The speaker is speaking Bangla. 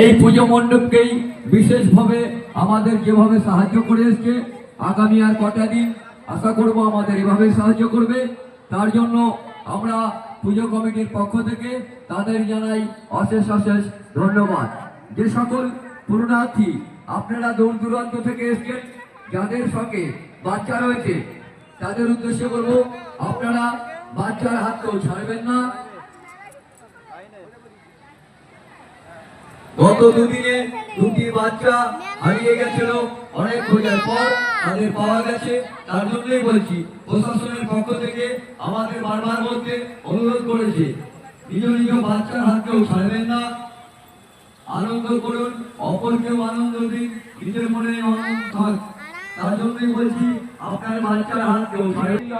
এই পুজো মণ্ডপকেই বিশেষভাবে আমাদের যেভাবে সাহায্য করে এসছে, আগামী আর কটা দিন আশা করব আমাদের এভাবে সাহায্য করবে। তার জন্য আমরা পুজো কমিটির পক্ষ থেকে তাদের জানাই অশেষ অশেষ ধন্যবাদ। যে সকল পুরনার্থী আপনারা দূর দূরান্ত থেকে এসছেন, যাদের সঙ্গে বাচ্চা রয়েছে, তাদের উদ্দেশ্যে বলবো আপনারা বাচ্চার হাতকেও ছাড়বেন না। গত দুদিনে দুটি বাচ্চা হারিয়ে গেছিল, অনেক খোঁজার পর তাদের পাওয়া গেছে। তার জন্যই বলছি, প্রশাসনের পক্ষ থেকে আমাদের বারবার বলতে অনুরোধ করেছে, নিজ নিজ বাচ্চার হাতকেও ছাড়বেন না। আনন্দ করুন, অপরকেও আনন্দ দিন, নিজের মনে আনন্দ থাক। তার জন্যই বলছি আপনার বাচ্চার হাতকেও ছাড়বেন না।